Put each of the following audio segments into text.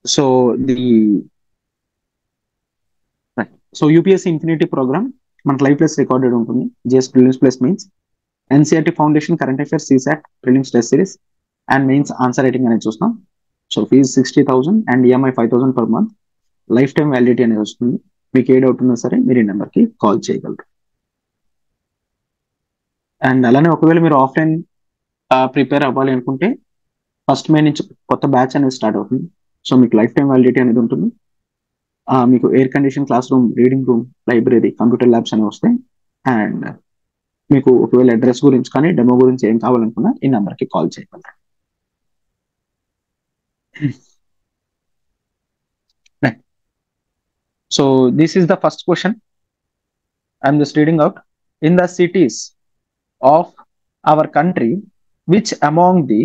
So the so UPSC infinity program మనకు live plus recorded ఉంటుంది. GS prelims plus mains, NCERT foundation current affairs CSAT prelims test series and mains answer writing అనేది చూస్తాం. So fees 60,000 and EMI 5,000 per month. Life time validity అనేది వస్తుంది. మీకు ఏ doubt ఉన్నా సరే మీరు ఈ నెంబర్కి కాల్ చేయగలరు. అండ్ అలానే ఒకవేళ మీరు ఆఫ్లైన్ ప్రిపేర్ అవ్వాలి అనుకుంటే ఫస్ట్ మే నుంచి కొత్త బ్యాచ్ అనేది స్టార్ట్ అవుతుంది. సో మీకు లైఫ్ టైం వ్యాలిడిటీ అనేది ఉంటుంది. మీకు air condition class room, reading room, library, computer labs అనేవి వస్తాయి. అండ్ మీకు ఒకవేళ అడ్రస్ గురించి కానీ డెమో గురించి ఏం కావాలనుకున్నా ఈ నెంబర్కి కాల్ చేయగలరు. So this is the first question. I'm just reading out. In the cities of our country, which among the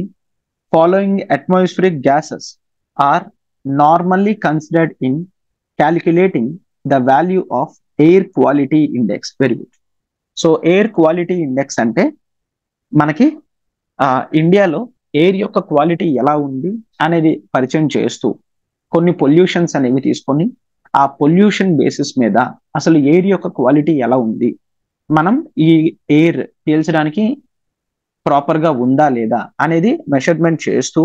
following atmospheric gases are normally considered in calculating the value of air quality index? Very good. So air quality index అంటే మనకి ఇండియాలో air యొక్క quality ఎలా ఉంది అనేది పరిచయం చేస్తూ కొన్ని పొల్యూషన్స్ అనేవి తీసుకొని ఆ పొల్యూషన్ బేసిస్ మీద అసలు ఎయిర్ యొక్క క్వాలిటీ ఎలా ఉంది, మనం ఈ ఎయిర్ పీల్చడానికి ప్రాపర్ గా ఉందా లేదా అనేది మెషర్మెంట్ చేస్తూ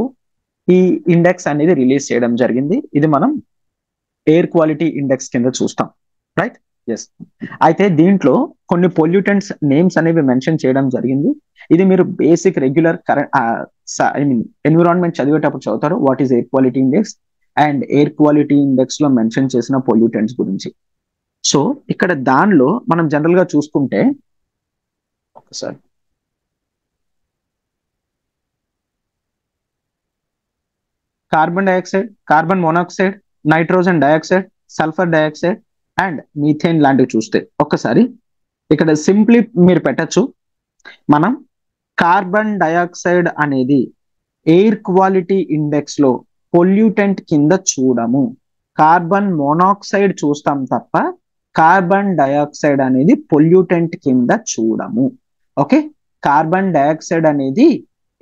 ఈ ఇండెక్స్ అనేది రిలీజ్ చేయడం జరిగింది. ఇది మనం ఎయిర్ క్వాలిటీ ఇండెక్స్ కింద చూస్తాం, రైట్? ఎస్. అయితే దీంట్లో కొన్ని పొల్యూటెంట్స్ నేమ్స్ అనేవి మెన్షన్ చేయడం జరిగింది. ఇది మీరు బేసిక్ రెగ్యులర్ ఎన్విరాన్మెంట్ చదివేటప్పుడు చదువుతారు. What is air quality index and air quality index లో మెన్షన్ చేసిన పొల్యూటెంట్స్ గురించి. సో ఇక్కడ దానిలో మనం జనరల్ గా చూసుకుంటే ఒకసారి carbon dioxide, carbon monoxide, nitrogen dioxide, sulphur dioxide and methane లాంటివి చూస్తే ఒక్కసారి ఇక్కడ సింప్లీ మీరు పెట్టచ్చు, మనం కార్బన్ డైఆక్సైడ్ అనేది ఎయిర్ క్వాలిటీ ఇండెక్స్ లో పొల్యూటెంట్ కింద చూడము. కార్బన్ మోనాక్సైడ్ చూస్తాం తప్ప కార్బన్ డైఆక్సైడ్ అనేది పొల్యూటెంట్ కింద చూడము. ఓకే, కార్బన్ డైఆక్సైడ్ అనేది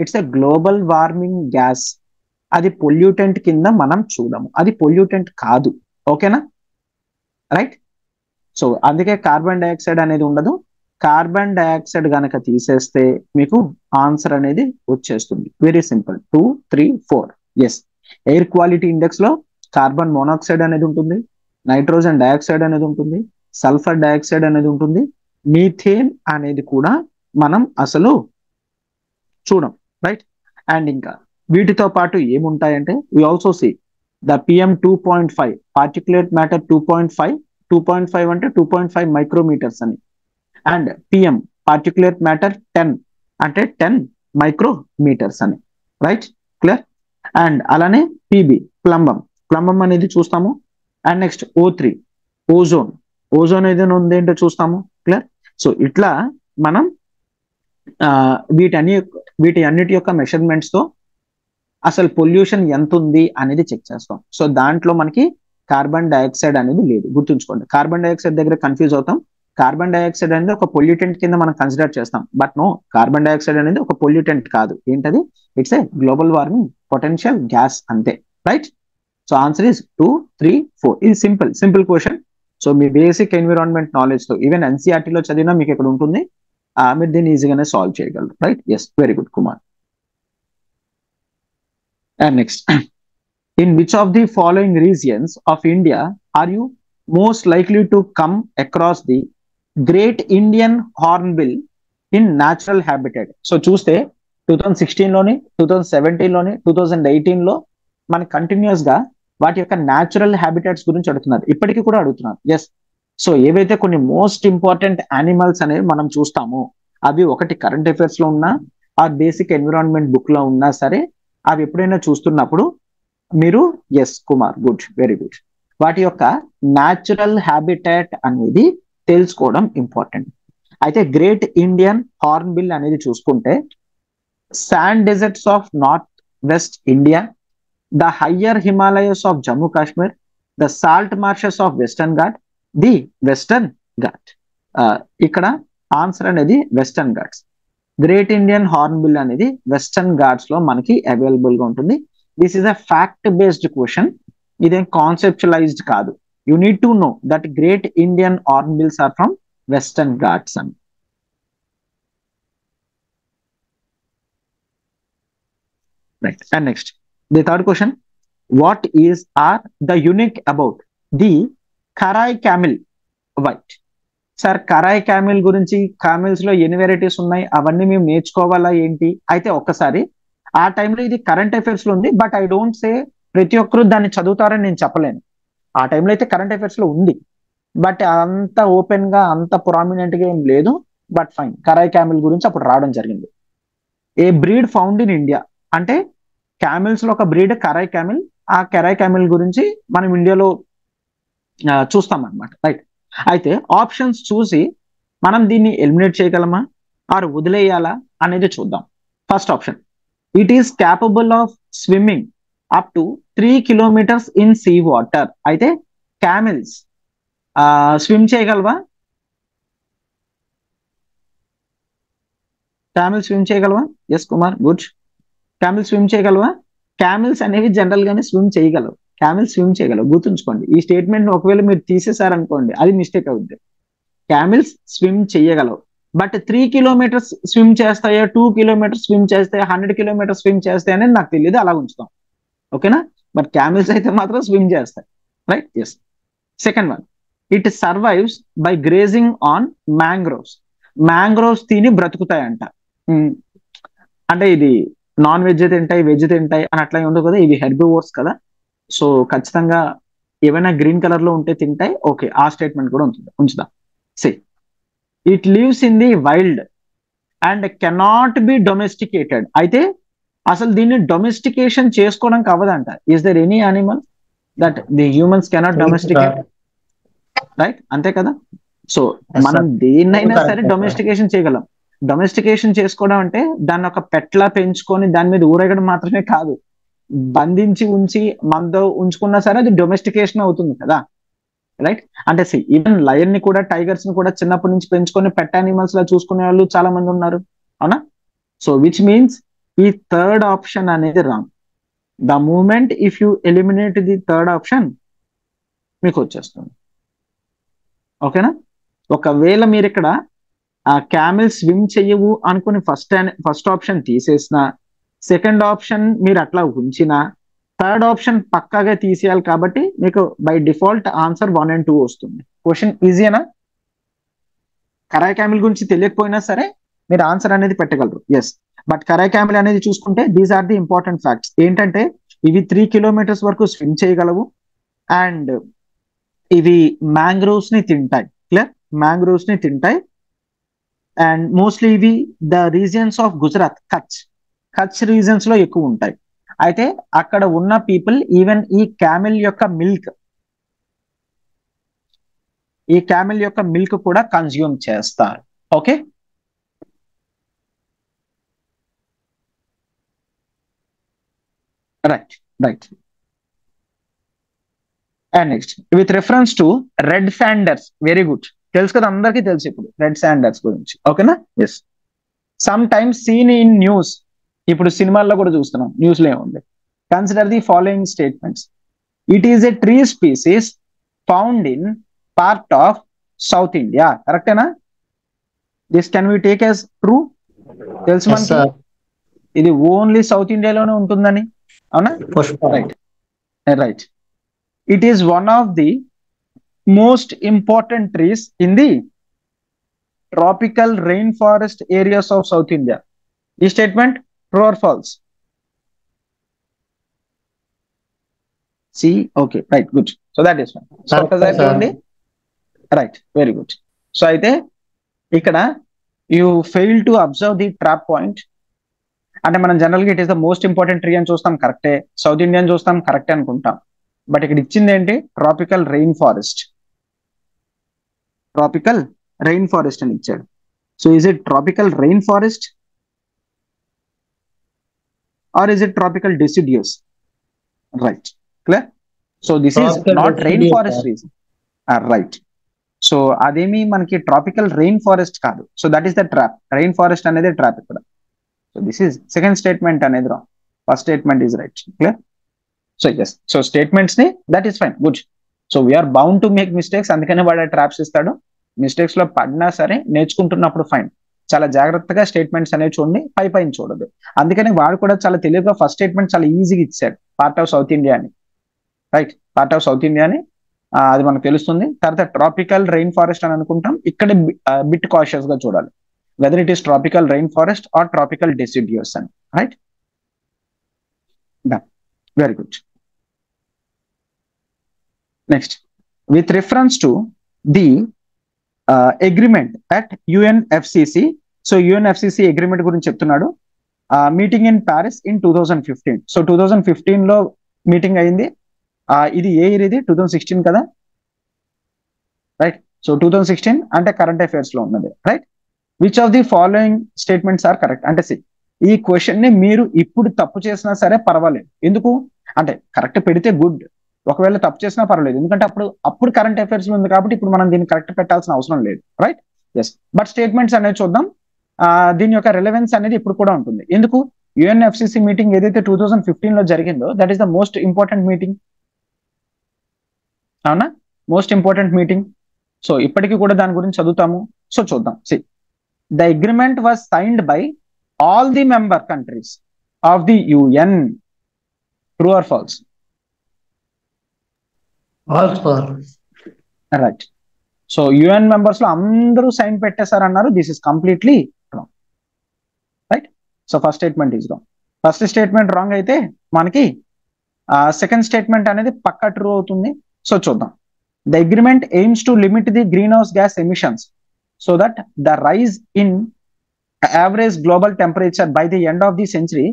it's a global warming gas. అది పొల్యూటెంట్ కింద మనం చూడము, అది పొల్యూటెంట్ కాదు. ఓకేనా, రైట్? సో అందుకే కార్బన్ డైఆక్సైడ్ అనేది ఉండదు. కార్బన్ డైఆక్సైడ్ గనక తీసేస్తే మీకు ఆన్సర్ అనేది వచ్చేస్తుంది. Very simple, 2, 3, 4. Yes, air quality index లో కార్బన్ మోనాక్సైడ్ అనేది ఉంటుంది, నైట్రోజన్ డైఆక్సైడ్ అనేది ఉంటుంది, సల్ఫర్ డైఆక్సైడ్ అనేది ఉంటుంది, మీథేన్ అనేది కూడా మనం అసలు చూడం, రైట్? అండ్ ఇంకా వీటితో పాటు ఏముంటాయంటే we also see the PM 2.5 particulate matter 2.5 అంటే 2.5 మైక్రోమీటర్స్ అని. అండ్ PM పార్టిక్యులేట్ మ్యాటర్ 10 అంటే 10 మైక్రోమీటర్స్ అని, రైట్? క్లియర్? అండ్ అలానే PB ప్లంబం అనేది చూస్తాము. అండ్ నెక్స్ట్ O3 ఓజోన్ ఏదైనా ఉందేంటో చూస్తాము. క్లియర్? సో ఇట్లా మనం వీటి అన్నిటి యొక్క మెషర్మెంట్స్ తో అసలు పొల్యూషన్ ఎంత ఉంది అనేది చెక్ చేస్తాం. సో దాంట్లో మనకి కార్బన్ డైఆక్సైడ్ అనేది లేదు, గుర్తుంచుకోండి. కార్బన్ డైఆక్సైడ్ దగ్గర కన్ఫ్యూజ్ అవుతాం. కార్బన్ డైఆక్సైడ్ అనేది ఒక పొల్యూటెంట్ కింద మనం కన్సిడర్ చేస్తాం, బట్ నో, కార్బన్ డైఆక్సైడ్ అనేది ఒక పొల్యూటెంట్ కాదు. ఏంటది? It's a global warming potential gas, అంతే, రైట్? So answer is 2, 3, 4. ఇది సింపుల్ క్వశ్చన్. సో మీ బేసిక్ ఎన్విరాన్మెంట్ నాలెడ్జ్ తో ఈవెన్ ఎన్సీఆర్టీలో చదివినా మీకు ఇక్కడ ఉంటుంది, మీరు దీన్ని ఈజీగానే సాల్వ్ చేయగలరు, right? Yes, very good Kumar. And next, in which of the following regions of India are you most likely to come across the Great Indian Hornbill in natural habitat? So చూస్తే 2016 లోని, 2017 లోని, 2018 లో మన కంటిన్యూస్ గా వాటి యొక్క natural habitats గురించి అడుగుతున్నారు, ఇప్పటికీ కూడా అడుగుతున్నారు. ఎస్. సో ఏవైతే కొన్ని మోస్ట్ ఇంపార్టెంట్ యానిమల్స్ అనేవి మనం చూస్తామో అవి ఒకటి కరెంట్ అఫైర్స్ లో ఉన్నా ఆ బేసిక్ ఎన్విరాన్మెంట్ బుక్ లో ఉన్నా సరే అవి ఎప్పుడైనా చూస్తున్నప్పుడు మీరు yes Kumar, good, very good, వాటి యొక్క న్యాచురల్ హ్యాబిటాట్ అనేది తెలుసుకోవడం ఇంపార్టెంట్. అయితే గ్రేట్ ఇండియన్ హార్న్బిల్ అనేది చూసుకుంటే sand deserts of north west India, the higher Himalayas of Jammu Kashmir, the salt marshes of Western Ghat, the Western Ghat. ఇక్కడ ఆన్సర్ అనేది Western Ghats. Great Indian hornbill అనేది వెస్టర్న్ ఘాట్స్ లో మనకి అవైలబుల్ గా ఉంటుంది. This is a fact based question, ఇదేం కాన్సెప్చువలైజ్డ్ కాదు. You need to know that great Indian hornbills are from Western Ghats అని. Right. And next the third question, what is are the unique about the Kharai camel white? Sir Kharai camel గురించి, camels లో ఎన్ని varieties ఉన్నాయి అవన్నీ మేము నేర్చుకోవాలా ఏంటి? అయితే ఒక్కసారి ఆ టైంలో ఇది కరెంట్ అఫైర్స్ లో ఉంది, బట్ ఐ డోంట్ సే ప్రతి ఒక్కరు దాన్ని చదువుతారని నేను చెప్పలేను. ఆ టైంలో అయితే కరెంట్ అఫైర్స్ లో ఉంది, బట్ అంత ఓపెన్ గా అంత ప్రామినెంట్ గా ఏం లేదు. బట్ ఫైన్, కరాయ్ క్యామిల్ గురించి అప్పుడు రావడం జరిగింది. ఏ బ్రీడ్ ఫౌండ్ ఇన్ ఇండియా అంటే క్యామిల్స్ లో ఒక బ్రీడ్ కరాయ్ క్యామిల్. ఆ కరాయ్ క్యామిల్ గురించి మనం ఇండియాలో చూస్తాం అనమాట. రైట్. అయితే ఆప్షన్స్ చూసి మనం దీన్ని ఎలిమినేట్ చేయగలమా ఆర్ వదిలేయాలా అనేది చూద్దాం. First option, it is capable of swimming up to 3 kilometres in sea water. అయితే క్యామిల్స్ స్విమ్ చేయగలవా? క్యామిల్ స్విమ్ చేయగలవా? Yes Kumar, good. Camel swim చేయగలవా? క్యామిల్స్ అనేవి జనరల్ గానే స్విమ్ చేయగలవు. క్యామిల్స్ స్విమ్ చేయగలవు, గుర్తుంచుకోండి. ఈ స్టేట్మెంట్ ఒకవేళ మీరు తీసేశారనుకోండి అది మిస్టేక్ అవుద్ది. క్యామిల్స్ స్విమ్ చేయగలవు, బట్ 3 కిలోమీటర్స్ స్విమ్ చేస్తాయో, 2 కిలోమీటర్స్ స్విమ్ చేస్తాయో, 100 కిలోమీటర్స్ స్విమ్ చేస్తాయి అనేది నాకు తెలియదు, అలా ఉంచుతాం. ఓకేనా? బట్ క్యామిల్స్ అయితే మాత్రం స్విమ్ చేస్తాయి. Right. Yes. Second one, it survives by grazing on mangroves. Mangroves తిని బ్రతుకుతాయంట. అంటే ఇది నాన్ వెజ్ తింటాయి, వెజ్ తింటాయి అని అట్లా ఉండదు కదా, ఇవి హెర్బివోర్స్ కదా. సో ఖచ్చితంగా ఏమైనా గ్రీన్ కలర్ లో ఉంటే తింటాయి. ఓకే, ఆ స్టేట్మెంట్ కూడా ఉంచుదాం. Say it lives in the wild and cannot be domesticated. అయితే అసలు దీన్ని డొమెస్టికేషన్ చేసుకోవడానికి అవ్వదంట. Is there any animal that the humans cannot domesticate? Right, అంతే కదా. సో మనం దేన్నైనా సరే డొమెస్టికేషన్ చేయగలం. డొమెస్టికేషన్ చేసుకోవడం అంటే దాన్ని ఒక పెట్లా పెంచుకొని దాని మీద ఊరేగడం మాత్రమే కాదు, బంధించి ఉంచి మనతో ఉంచుకున్నా సరే అది డొమెస్టికేషన్ అవుతుంది కదా. రైట్. అంటే ఈవెన్ లయన్ ని కూడా, టైగర్స్ ని కూడా చిన్నప్పటి నుంచి పెంచుకొని పెట్ యానిమల్స్ లా చూసుకునే వాళ్ళు చాలా మంది ఉన్నారు, అవునా? సో విచ్ మీన్స్ ఈ థర్డ్ ఆప్షన్ అనేది wrong. The moment if you eliminate the third option మీకు వచ్చేస్తుంది. ఓకేనా? ఒకవేళ మీరు ఇక్కడ ఆ క్యామిల్ స్విమ్ చెయ్యవు అనుకుని ఫస్ట్ ఆప్షన్ తీసేసిన, సెకండ్ ఆప్షన్ మీరు అట్లా ఉంచిన, థర్డ్ ఆప్షన్ పక్కాగా తీసేయాలి. కాబట్టి మీకు బై డిఫాల్ట్ ఆన్సర్ 1 and 2 వస్తుంది. క్వశ్చన్ ఈజీనా? కరాయ్ క్యామిల్ గురించి తెలియకపోయినా సరే మీరు ఆన్సర్ అనేది పెట్టగలరు. ఎస్. బట్ కరాయ్ క్యామిల్ అనేది చూసుకుంటే these are the important facts. ఏంటంటే ఇవి 3 కిలోమీటర్స్ వరకు స్విమ్ చేయగలవు అండ్ ఇవి మ్యాంగ్రోవ్స్ ని తింటాయి. క్లియర్? మ్యాంగ్రోవ్స్ ని తింటాయి. అండ్ మోస్ట్లీ ఇవి the regions of Gujarat, Kutch regions లో ఎక్కువ ఉంటాయి. అయితే అక్కడ ఉన్న పీపుల్ ఈవెన్ ఈ క్యామిల్ యొక్క మిల్క్ కూడా కన్జ్యూమ్ చేస్తారు. Okay. Right. Right. And next, with reference to red sanders. Very good. తెలుసు కదా, అందరికీ తెలుసు ఇప్పుడు రెడ్ శాండర్స్ గురించి. ఓకేనా? Yes. Sometimes seen in news. ఇప్పుడు సినిమాల్లో కూడా చూస్తున్నాం, న్యూస్ లో ఏముంది. Consider the following statements. It is a tree species found in part of South India. కరెక్టేనా? This can we take as true? తెలుసు మనకి ఇది ఓన్లీ సౌత్ ఇండియాలోనే ఉంటుందని, అవునా? Right. Right. It is one of the most important trees in the tropical rainforest areas of South India. This statement true or false? See, okay, right, good. So that is fine. So what does that mean? Right, very good. So అయితే ఇక్కడ you fail to observe the trap point. అంటే మనం general గా it is the most important tree అని చూస్తాం, కరెక్టే. South Indian చూస్తాం, కరెక్టే అనుకుంటాం. బట్ ఇక్కడ ఇచ్చింది ఏంటి? Tropical rain forest. Tropical rain forest అని ఇచ్చాడు. So is it tropical rain forest or is it tropical deciduous? Right. Clear? So this is not rain forest region. Right. So అదేమి మనకి ట్రాపికల్ రెయిన్ ఫారెస్ట్ కాదు. So that is the trap. Rain forest అనేది trap ఇక్కడ. So this is second statement అనేది wrong. First statement is right. Clear? So yes, so statements ని that is fine, good. So we are bound to make mistakes, అందుకనే వాడు traps ఇస్తాడు. Mistakes లో పడినా సరే నేర్చుకుంటున్నప్పుడు ఫైన్. చాలా జాగ్రత్తగా స్టేట్మెంట్స్ అనేవి చూడండి, పైన చూడదు. అందుకని వాడు కూడా చాలా తెలివిగా ఫస్ట్ స్టేట్మెంట్ చాలా ఈజీగా ఇచ్చాడు, పార్ట్ ఆఫ్ సౌత్ ఇండియా అని. Right, part of South India అని అది మనకు తెలుస్తుంది. తర్వాత ట్రాపికల్ రెయిన్ ఫారెస్ట్ అని అనుకుంటాం, ఇక్కడ బిట్ కాషియస్ గా చూడాలి whether it is tropical rain forest or tropical deciduous అని. Right, very good. Next, with reference to the agreement at UNFCCC. So UNFCCC agreement గురించి చెప్తున్నాడు. Meeting in Paris in 2015. So 2015 లో meeting అయింది. ఇది ఏ year? ఇది 2016 కదా, రైట్. సో 2016 అంటే current affairs లో ఉన్నది, right. Which of the following statements are correct అంటే ఈ క్వశ్చన్ ని మీరు ఇప్పుడు తప్పు చేసినా సరే పర్వాలేదు. ఎందుకు అంటే కరెక్ట్ పెడితే గుడ్, ఒకవేళ తప్పు చేసినా పర్వాలేదు, ఎందుకంటే అప్పుడు కరెంట్ అఫైర్స్ లో ఉంది కాబట్టి ఇప్పుడు మనం దీన్ని కరెక్ట్ పెట్టాల్సిన అవసరం లేదు, రైట్. ఎస్, బట్ స్టేట్మెంట్స్ అనేది చూద్దాం. దీని యొక్క రిలవెన్స్ అనేది ఇప్పుడు కూడా ఉంటుంది. ఎందుకు? యుఎన్ఎఫ్సిసి మీటింగ్ ఏదైతే 2015 లో జరిగిందో that is the most important meeting, అవునా? Most important meeting. సో ఇప్పటికీ కూడా దాని గురించి చదువుతాము. సో చూద్దాం. The agreement was signed by all the member countries of the UN. True or false? Right. So UN members లో అందరూ సైన్ పెట్టేశారన్నారు. This is completely wrong, right. So first statement is wrong. First statement wrong అయితే మనకి second statement అనేది పక్కా true అవుతుంది. So చూద్దాం. The agreement AIIMS to limit the greenhouse gas emissions so that the rise in average global temperature by the end of the century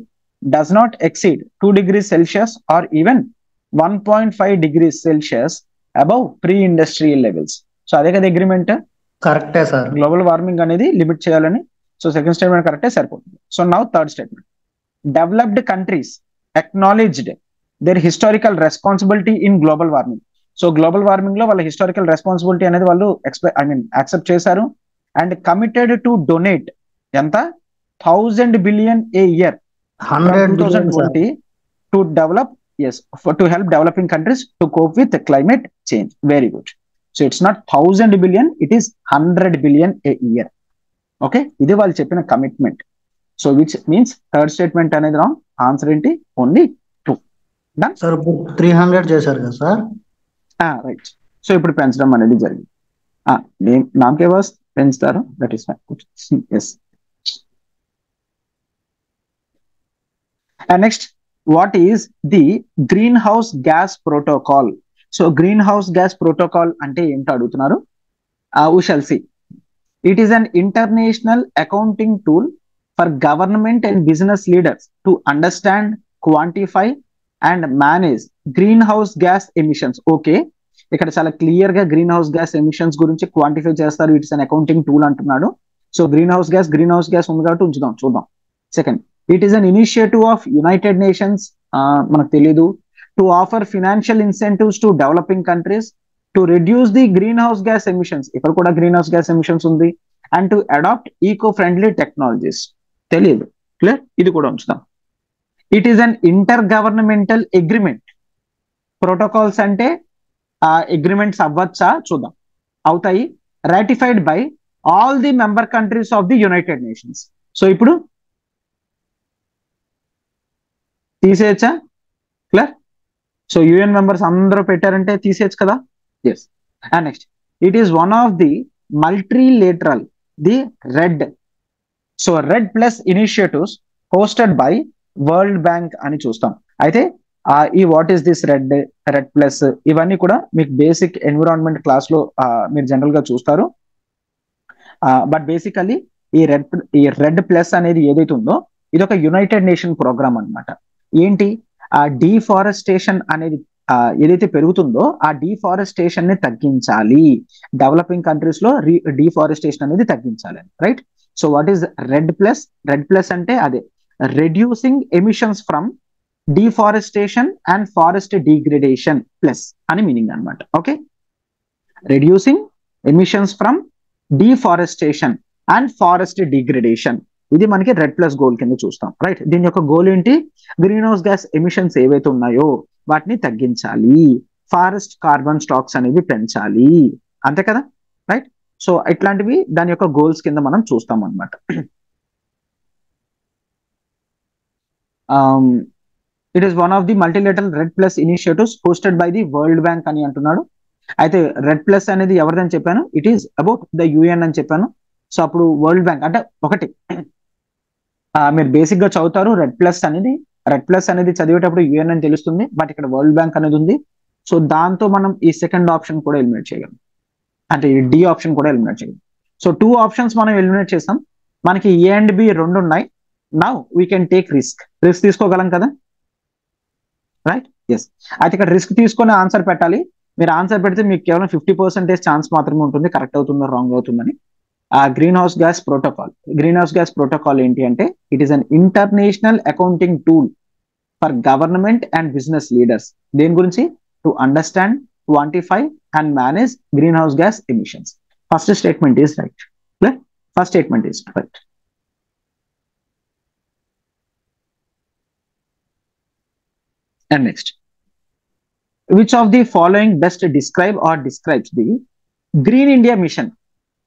does not exceed 2 degrees Celsius or even 1.5 degrees Celsius above pre industrial levels. So అదే కదా agreement, కరెక్టే sir. Global warming అనేది limit చేయాలని. So second statement కరెక్టే, సరిపోతుంది. So now third statement. Developed countries acknowledged their historical responsibility in global warming. So global warming లో వాళ్ళ historical responsibility అనేది వాళ్ళు యాక్సెప్ట్ చేశారు అండ్ కమిటెడ్ టు డొనేట్ ఎంత 1000 billion a year 2020 to develop to help developing countries to cope with climate change. Very good. So it's not 1000 billion, it is 100 billion a year. Okay, ఇది వాళ్ళు చెప్పిన commitment. So which means third statement అనేది wrong. Answer ఏంటి? Only 2. Done sir. 300 చేశారు కదా sir. Right. So ఇప్పుడు పెంచడం అనేది జరిగింది. నామకే వాస్ పెంచుతారు, that is fine. Yes. Next, what is the greenhouse gas protocol? So greenhouse gas protocol ante ento adugutunnaru. We shall see. It is an international accounting tool for government and business leaders to understand, quantify and manage greenhouse gas emissions. Okay, ikkada chala clear ga greenhouse gas emissions gurinchi quantify chestaru. It is an accounting tool antunnadu. So greenhouse gas undi kabatti unchudam, చూద్దాం. Second, it is an initiative of United Nations, మనకు తెలీదు, to offer financial incentives to developing countries to reduce the greenhouse gas emissions. ఇక్కడ కూడా greenhouse gas emissions ఉంది. And to adopt eco-friendly technologies. తెలీదు. Clear? ఇది కూడా ఉంచుదాం. It is an intergovernmental agreement. Protocols అంటే అగ్రిమెంట్స్ అవ్వచ్చా? చూద్దాం. అవుతాయి. Ratified by all the member countries of the United Nations. So ఇప్పుడు తీసేయచ్చా? క్లియర్? సో యుఎన్ మెంబర్స్ అందరూ పెట్టారంటే తీసేయచ్చు కదా. Yes. And next, it is one of the multilateral the REDD. So REDD plus initiatives hosted by world bank అని చూస్తాం. అయితే ఈ what is this REDD plus ఇవన్నీ కూడా మీకు బేసిక్ ఎన్విరాన్మెంట్ క్లాస్ లో మీరు జనరల్ గా చూస్తారు. బట్ బేసికల్లీ ఈ రెడ్ ప్లస్ అనేది ఏదైతే ఉందో ఇది ఒక యునైటెడ్ నేషన్ ప్రోగ్రామ్ అన్నమాట. ఏంటి? ఆ డీఫారెస్టేషన్ అనేది ఏదైతే పెరుగుతుందో ఆ డీఫారెస్టేషన్ ని తగ్గించాలి, డెవలపింగ్ కంట్రీస్ లో డీఫారెస్టేషన్ అనేది తగ్గించాలి, right. So what is red plus? Red plus అంటే అదే reducing emissions from deforestation and forest degradation plus అని మీనింగ్ అనమాట. Okay, reducing emissions from deforestation and forest degradation ఇది మనకి రెడ్ ప్లస్ గోల్ కింద చూస్తాం, రైట్. దీని యొక్క గోల్ ఏంటి? గ్రీన్ హౌస్ గ్యాస్ ఎమిషన్స్ ఏవైతే ఉన్నాయో వాటిని తగ్గించాలి, ఫారెస్ట్ కార్బన్ స్టాక్స్ అనేవి పెంచాలి, అంతే కదా, రైట్. సో ఇట్లాంటివి దాని యొక్క గోల్స్ కింద మనం చూస్తాం అనమాట. It is one of the multilateral red plus initiatives hosted by the world bank అని అంటున్నాడు. అయితే రెడ్ ప్లస్ అనేది ఎవరిదని చెప్పాను? It is about the UN అని చెప్పాను. సో అప్పుడు వరల్డ్ బ్యాంక్ అంటే ఒకటి మీరు బేసిక్ గా చదువుతారు, రెడ్ ప్లస్ అనేది చదివేటప్పుడు యుఎన్ అని తెలుస్తుంది, బట్ ఇక్కడ వరల్డ్ బ్యాంక్ అనేది ఉంది. సో దాంతో మనం ఈ సెకండ్ ఆప్షన్ కూడా ఎలిమినేట్ చేయగలం, అంటే ఈ డి ఆప్షన్ కూడా ఎలిమినేట్ చేయగలం. సో 2 ఆప్షన్స్ మనం ఎలిమినేట్ చేసాం. మనకి ఏ అండ్ బి 2 ఉన్నాయి. Now we can take risk తీసుకోగలం కదా, రైట్. ఎస్. అయితే ఇక్కడ రిస్క్ తీసుకొని ఆన్సర్ పెట్టాలి. మీరు ఆన్సర్ పెడితే మీకు కేవలం 50% ఛాన్స్ మాత్రమే ఉంటుంది కరెక్ట్ అవుతుందో రాంగ్ అవుతుందని. గ్రీన్ హౌస్ గ్యాస్ ప్రోటోకాల్ ఏంటి అంటే it is an international accounting tool for government and business leaders. దేని గురించి? To understand, quantify and manage green house gas emissions. First statement is right. First statement is right. And next, which of the following best describes the Green India mission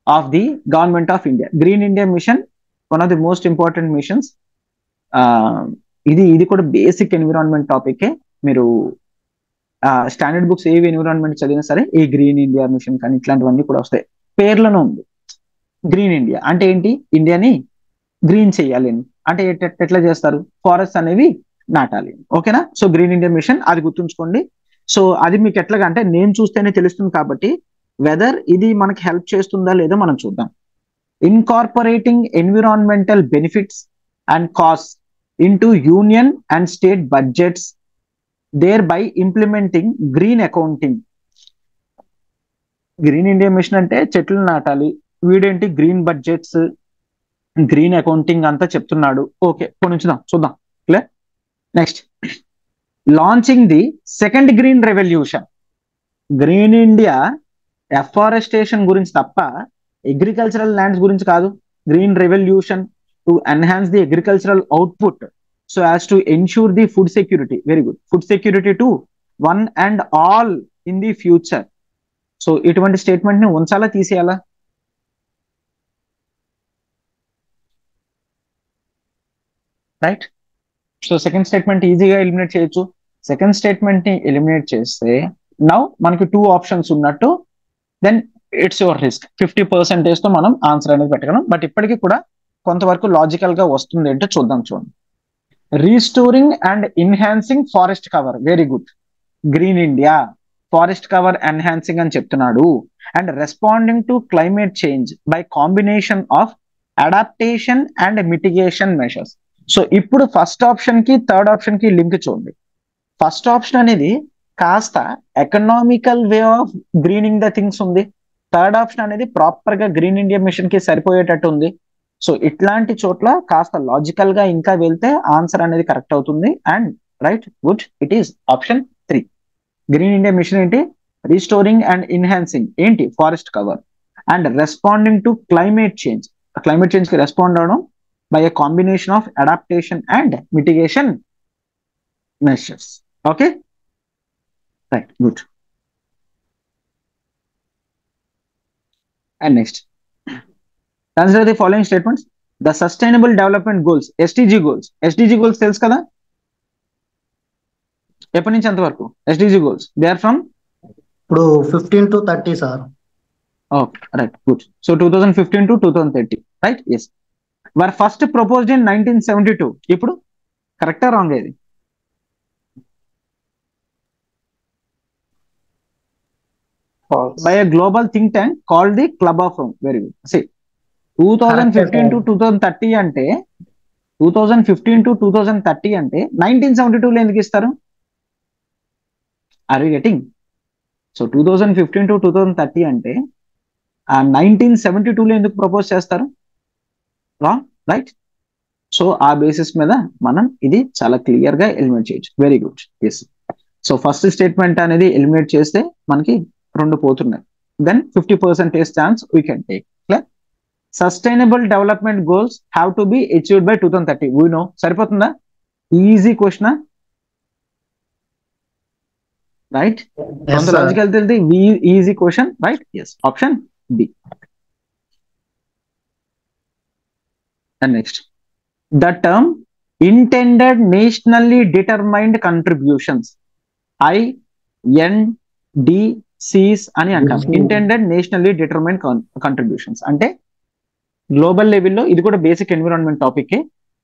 of the Government of India? Green India mission, one of the most important missions. ఇది కూడా basic environment topic. మీరు standard books ఏవి environment చదివినా సరే ఈ green India machine కానీ ఇట్లాంటివన్నీ కూడా వస్తాయి. పేర్లోనే ఉంది గ్రీన్ ఇండియా అంటే ఏంటి? ఇండియాని గ్రీన్ చేయాలి అంటే ఎట్లా చేస్తారు? ఫారెస్ట్ అనేవి నాటాలి, ఓకేనా. సో గ్రీన్ ఇండియా మిషన్ అది గుర్తుంచుకోండి. సో అది మీకు ఎట్లాగా అంటే నేను చూస్తేనే తెలుస్తుంది కాబట్టి వెదర్ ఇది మనకి హెల్ప్ చేస్తుందా లేదో మనం చూద్దాం. Incorporating environmental benefits and cost into union and state budgets, thereby implementing green accounting. Green India mission అంటే చెట్లు నాటాలి, వీడేంటి గ్రీన్ బడ్జెట్స్, గ్రీన్ అకౌంటింగ్ అంతా చెప్తున్నాడు. ఓకే, కొంచెం చూద్దాం. Clear. Next, launching the second green revolution. Green India afforestation గురించి తప్ప అగ్రికల్చరల్ ల్యాండ్స్ గురించి కాదు. Green revolution to enhance the agricultural output so as to ensure the food security. Very good. Food security to one and all in the future. So ఇటువంటి statement ని ఉంచాలా తీసేయాలా? Right. So second statement ఈజీగా eliminate చేయొచ్చు. Second statement ని eliminate చేస్తే now మనకి 2 options ఉన్నట్టు, then it's your risk. 50% తో మనం ఆన్సర్ అనేది పెట్టగలం. బట్ ఇప్పటికీ కూడా కొంతవరకు లాజికల్ గా వస్తుంది అంటే చూద్దాం. చూడండి, restoring and enhancing forest cover. Very good. Green India forest cover enhancing అని చెప్తున్నాడు. And responding to climate change by combination of adaptation and mitigation measures. So ఇప్పుడు ఫస్ట్ ఆప్షన్ కి థర్డ్ ఆప్షన్ కి లింక్ చూడండి. ఫస్ట్ ఆప్షన్ అనేది కాస్త economical way of greening the things ఉంది. Third option అనేది ప్రాపర్ గా గ్రీన్ ఇండియా మిషన్ కి సరిపోయేటట్టు ఉంది. సో ఇట్లాంటి చోట్ల కాస్త లాజికల్ గా ఇంకా వెళ్తే ఆన్సర్ అనేది కరెక్ట్ అవుతుంది. And right, good, it is option 3. Green India machine ఏంటి? రీస్టోరింగ్ అండ్ ఎన్హాన్సింగ్ ఏంటి? Forest cover. And responding to climate change కి రెస్పాండ్ అవడం by a combination of adaptation and mitigation measures. Okay, right, good. And next, consider the following statements. The sustainable development goals, SDG goals తెలుసు కదా? ఎప్పటి నుంచి ఎంత వరకు SDG goals? They are from ఇప్పుడు 15 to 30 sir. Okay, right, good. So 2015 to 2030, right? Yes. were first proposed in 1972. ఇప్పుడు కరెక్టా wrong ఇది? By a global think tank called the Club of Rome. Very good. See, 2015 to 2030 అంటే 2015 to 2030 అంటే 1972 లో ఎందుకు ఇస్తారు? Are you getting? So 2015 to 2030 అంటే 1972 లో ఎందుకు ప్రపోజ్ చేస్తారు? Wrong, right? సో ఆ బేసిస్ మీద మనం ఇది చాలా క్లియర్ గా ఎలిమినేట్ చేయొచ్చు. Very good. Yes. So first statement అనేది ఎలిమినేట్ చేస్తే మనకి 2 పోతున్నాయి. Then 50% chance we can take. Clear? Sustainable development goals have to be achieved by 2030. We know. సరిపోతుందా? Easy question, right? Yes, కొంత sir. లాజికల్ తెలితే easy question, right? Yes, option B. And next, the term intended nationally determined contributions, INDCs అని అంటాం. Intended nationally determined contributions అంటే global లెవెల్లో, ఇది కూడా basic environment topic.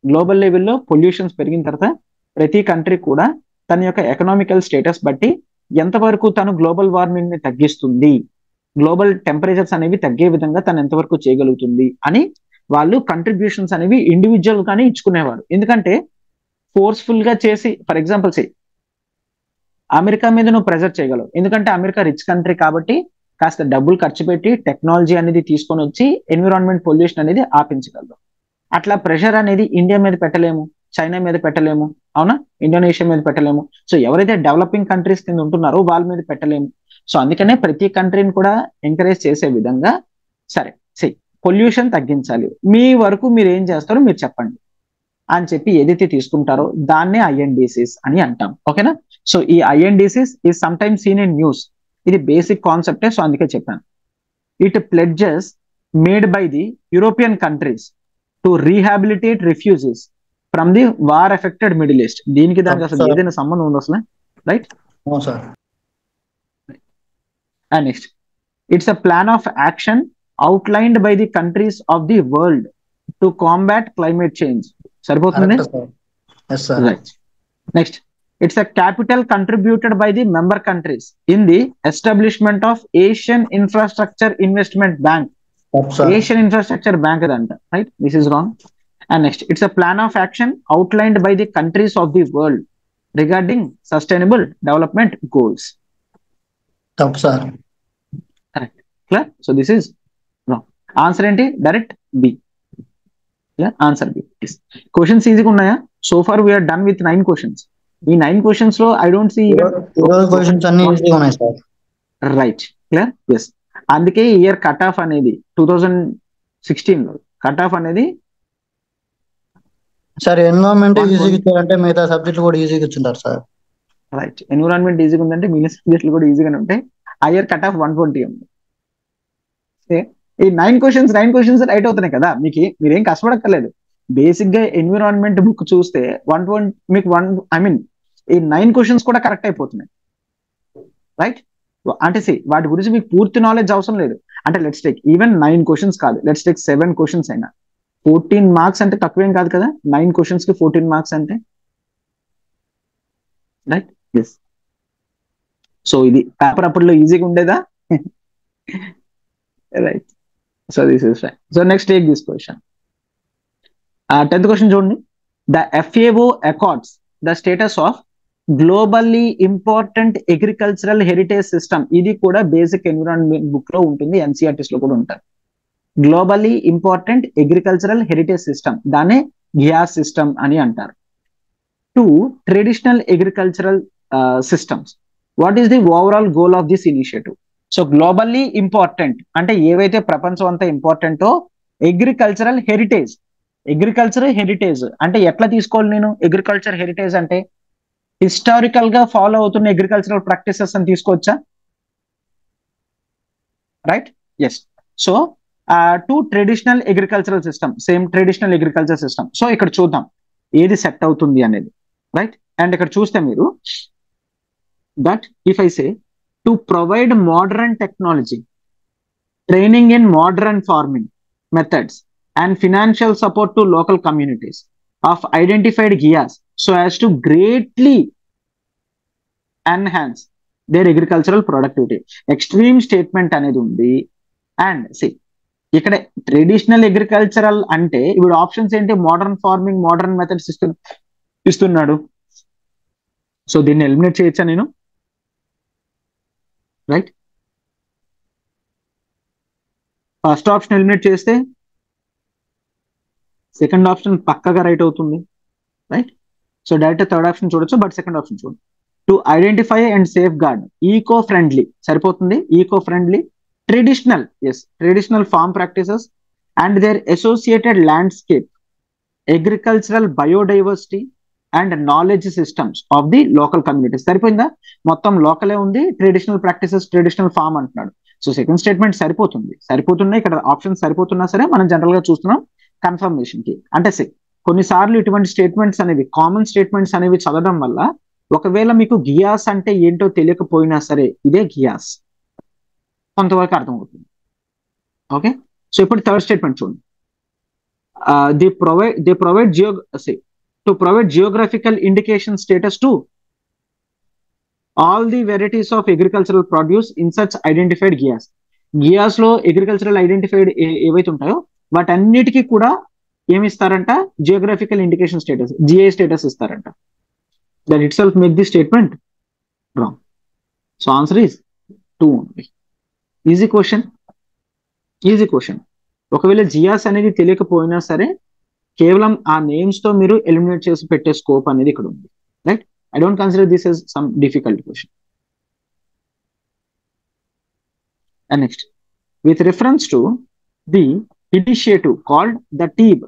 Global లెవెల్లో పొల్యూషన్స్ పెరిగిన తర్వాత ప్రతి కంట్రీ కూడా తన యొక్క ఎకనామికల్ స్టేటస్ బట్టి ఎంతవరకు తను గ్లోబల్ వార్మింగ్ ని తగ్గిస్తుంది, గ్లోబల్ టెంపరేచర్స్ అనేవి తగ్గే విధంగా తను ఎంతవరకు చేయగలుగుతుంది అని వాళ్ళు కంట్రిబ్యూషన్స్ అనేవి ఇండివిజువల్ గానే ఇచ్చుకునేవారు. ఎందుకంటే ఫోర్స్ఫుల్ గా చేసి, ఫర్ ఎగ్జాంపుల్ అమెరికా మీద నువ్వు ప్రెజర్ చేయగలవు, ఎందుకంటే అమెరికా రిచ్ కంట్రీ కాబట్టి కాస్త డబ్బులు ఖర్చు పెట్టి టెక్నాలజీ అనేది తీసుకొని వచ్చి ఎన్విరాన్మెంట్ పొల్యూషన్ అనేది ఆపించగలరు. అట్లా ప్రెషర్ అనేది ఇండియా మీద పెట్టలేము, చైనా మీద పెట్టలేము, అవునా? ఇండోనేషియా మీద పెట్టలేము. సో ఎవరైతే డెవలపింగ్ కంట్రీస్ కింద ఉంటున్నారో వాళ్ళ మీద పెట్టలేము. సో అందుకనే ప్రతి కంట్రీని కూడా ఎంకరేజ్ చేసే విధంగా, సరే పొల్యూషన్ తగ్గించాలి, మీ వరకు మీరు ఏం చేస్తారో మీరు చెప్పండి అని చెప్పి ఏదైతే తీసుకుంటారో దాన్నే INDCs అని అంటాం. ఓకేనా? సో ఈ INDCs is sometimes seen in news. ఇది బేసిక్ కాన్సెప్టే, సో అందుకే చెప్పాను. It pledges made by the European countries to rehabilitate refugees from the war affected middle east. దీనికి దానికి అసలు ఏదైనా సంబంధం ఉంది అసలు, right? And next, it's a plan of action outlined by the countries of the world to combat climate change. సరిపోతుంది? Right. Next, it's a capital contributed by the member countries in the establishment of Asian Infrastructure Investment Bank. Asian Infrastructure Bank adanta, right? This is wrong. And next, it's a plan of action outlined by the countries of the world regarding sustainable development goals. Thanks, sir. Correct. Clear? So this is wrong. Answer ఏంటి? Direct B. Answer B. Questions ఈజీగా ఉన్నాయా? So far we are done with 9 questions. ఈ 9 questions లో I don't see questions అన్ని ఈజీగా ఉన్నాయి sir. Right. Clear? Yes. అందుకే year cut off అనేది 2016 లో కట్ ఆఫ్ అనేది సార్ ఎన్విరాన్మెంట్ ఈజీగా ఇచ్చారంటే మిగతా సబ్జెక్టులు కూడా ఈజీగా ఇచ్చుంటారు సార్. రైట్. ఎన్విరాన్మెంట్ ఈజీగా ఉందంటే మిగిలిన సబ్జెక్టులు కూడా ఈజీగానే ఉంటాయి. ఆ ఇయర్ కట్ ఆఫ్ 120 ఉంది. ఈ 9 క్వశ్చన్స్ రైట్ అవుతున్నాయి కదా, మీరేం కష్టపడక్కర్లేదు. బేసిక్ గా ఎన్విరాన్మెంట్ బుక్ చూస్తే 120 మీకు ఈ 9 క్వశ్చన్స్ కూడా కరెక్ట్ అయిపోతున్నాయి, రైట్? అంటే వాటి గురించి మీకు పూర్తి నాలెడ్జ్ అవసరం లేదు. అంటే లెట్స్ టేక్ ఈవెన్ 9 క్వశ్చన్స్ కాదు, లెట్స్ టేక్ 7 క్వశ్చన్స్ అయినా 14 మార్క్స్ అంటే తక్కువేం కాదు కదా. 9 క్వశ్చన్స్ కి 14 మార్క్స్ అంటే, రైట్? ఎస్. సో ఇది పేపర్ అప్పట్లో ఈజీగా ఉండేదా? Right. So this is right. So next take this question. 10th question చూడండి. The FAO accords the status of globally important agricultural heritage system. ఇది కూడా బేసిక్ ఎన్విరాన్మెంట్ బుక్ లో ఉంటుంది, NCERTs లో కూడా ఉంటుంది. Globally important agricultural heritage system, దాన్నే GIAS system అని అంటారు. 2 traditional agricultural systems. What is the overall goal of this initiative? So globally important అంటే ఏవైతే ప్రపంచం అంతా ఇంపార్టెంటో, అగ్రికల్చరల్ హెరిటేజ్ అంటే ఎట్లా తీసుకోవాలి నేను? అగ్రికల్చర్ హెరిటేజ్ అంటే హిస్టారికల్ గా ఫాలో అవుతున్న అగ్రికల్చరల్ ప్రాక్టీసెస్ అని తీసుకోవచ్చా? Right? Yes. So 2 traditional agricultural system, same traditional agriculture system. So ఇక్కడ చూద్దాం ఏది సెట్ అవుతుంది అనేది, రైట్? అండ్ ఇక్కడ చూస్తే మీరు that if I say to provide modern technology, training in modern farming methods and financial support to local communities of identified GIAs so as to greatly enhance their agricultural productivity. Extreme statement అనేది ఉంది. And ఇక్కడ traditional agricultural అంటే ఇప్పుడు options ఏంటి? Modern farming, modern methods ఇస్తున్నాడు. So దీన్ని eliminate చేయొచ్చా నేను? రైట్. ఫస్ట్ ఆప్షన్ ఎలిమినేట్ చేస్తే సెకండ్ ఆప్షన్ పక్కగా రైట్ అవుతుంది, right? So direct third option చూడొచ్చు, బట్ సెకండ్ ఆప్షన్ చూడండి. To identify and safeguard eco friendly, సరిపోతుంది. Eco friendly traditional, yes, traditional farm practices and their associated landscape, agricultural biodiversity and knowledge systems of the local communities. సరిపోయిందా? మొత్తం లోకలే ఉంది, traditional practices, traditional form అంటున్నాడు. So second statement సరిపోతున్నాయి ఇక్కడ option సరిపోతున్నా సరే మనం general గా చూస్తున్నాం కన్ఫర్మేషన్ కి. అంటే కొన్నిసార్లు ఇటువంటి స్టేట్మెంట్స్ అనేవి, కామన్ స్టేట్మెంట్స్ అనేవి చదవడం వల్ల ఒకవేళ మీకు గియాస్ అంటే ఏంటో తెలియకపోయినా సరే ఇదే గియాస్ కొంతవరకు అర్థమవుతుంది. ఓకే, సో ఇప్పుడు థర్డ్ స్టేట్మెంట్ చూడండి. They provide to provide geographical indication status to all the varieties of agricultural produce in such identified GIAs. GIAs లో అగ్రికల్చరల్ ఐడెంటిఫైడ్ ఏవైతే ఉంటాయో వాటన్నిటికీ కూడా ఏమి ఇస్తారంట? Geographical indication status, GI status ఇస్తారంట. That itself make the statement wrong. So answer is 2 only. Easy question. ఒకవేళ GIAs అనేది తెలియకపోయినా సరే కేవలం ఆ నేమ్స్ తో మీరు ఎలిమినేట్ చేసి పెట్టే స్కోప్ అనేది ఇక్కడ ఉంది. Right, I don't consider this as some difficult question. And next, with reference to the initiative called the TEEB,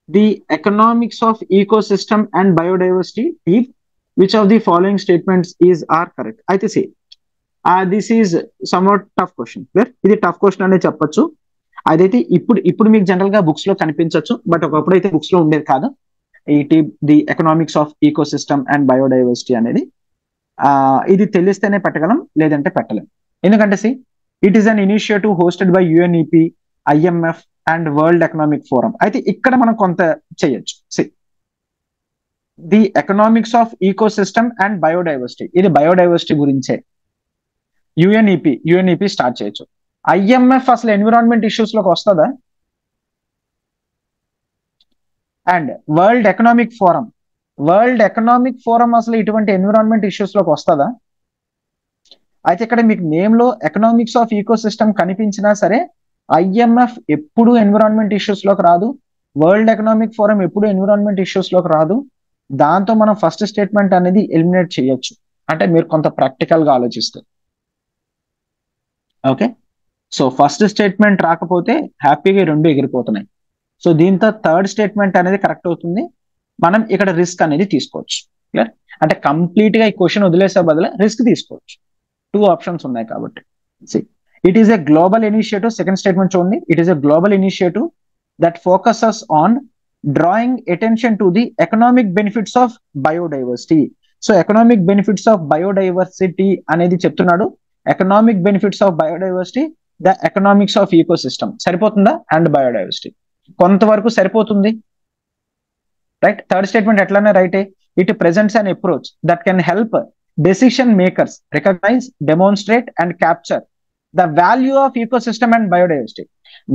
the Economics of Ecosystem and Biodiversity, TEEB, which of the following statements are correct? అయితే see, this is somewhat tough question. ఇది tough question అనేది చెప్పొచ్చు. అదైతే ఇప్పుడు మీకు general గా books లో కనిపించవచ్చు, బట్ ఒకప్పుడు అయితే బుక్స్ లో ఉండేది కాదు. ఈ TEEB, the economics of ecosystem and biodiversity అనేది ఇది తెలిస్తేనే పెట్టగలం, లేదంటే పెట్టలేం. ఎందుకంటే it is an initiative hosted by UNEP, IMF and world economic forum. అయితే ఇక్కడ మనం కొంత చేయొచ్చు. The economics of ecosystem and biodiversity, ఇది బయోడైవర్సిటీ గురించే. యుఎన్ఈపి స్టార్ట్ చేయొచ్చు. IMF అసలు ఎన్విరాన్మెంట్ ఇష్యూస్ లోకి వస్తుందా? అండ్ వరల్డ్ ఎకనామిక్ ఫోరం అసలు ఇటువంటి ఎన్విరాన్మెంట్ ఇష్యూస్ లోకి వస్తుందా? అయితే ఇక్కడ మీకు నేమ్ లో ఎకనామిక్స్ ఆఫ్ ఈకోసిస్టమ్ కనిపించినా సరే IMF ఎప్పుడు ఎన్విరాన్మెంట్ ఇష్యూస్ లోకి రాదు, వరల్డ్ ఎకనామిక్ ఫోరం ఎప్పుడు ఎన్విరాన్మెంట్ ఇష్యూస్ లోకి రాదు. దాంతో మనం ఫస్ట్ స్టేట్మెంట్ అనేది ఎలిమినేట్ చేయొచ్చు, అంటే మీరు కొంత ప్రాక్టికల్ గా ఆలోచిస్తారు. ఓకే, సో ఫస్ట్ స్టేట్మెంట్ రాకపోతే హ్యాపీగా 2 ఎగిరిపోతున్నాయి. సో దీంతో థర్డ్ స్టేట్మెంట్ అనేది కరెక్ట్ అవుతుంది. మనం ఇక్కడ రిస్క్ అనేది తీసుకోవచ్చు. క్లియర్, అంటే కంప్లీట్ గా ఈ క్వశ్చన్ వదిలేసే బదులు రిస్క్ తీసుకోవచ్చు. 2 ఆప్షన్స్ ఉన్నాయి కాబట్టి. It is a global initiative. Second statement చూడండి. It is a global initiative that focuses on drawing attention to the economic benefits of biodiversity. So economic benefits of biodiversity అనేది చెప్తున్నాడు. Economic benefits of biodiversity, the economics of ecosystem సరిపోతుందా? And biodiversity కొంతవరకు సరిపోతుంది. Right, third statement ఎట్లానే రైటే. It presents an approach that can help decision makers recognise, demonstrate and capture the value of ecosystem and biodiversity.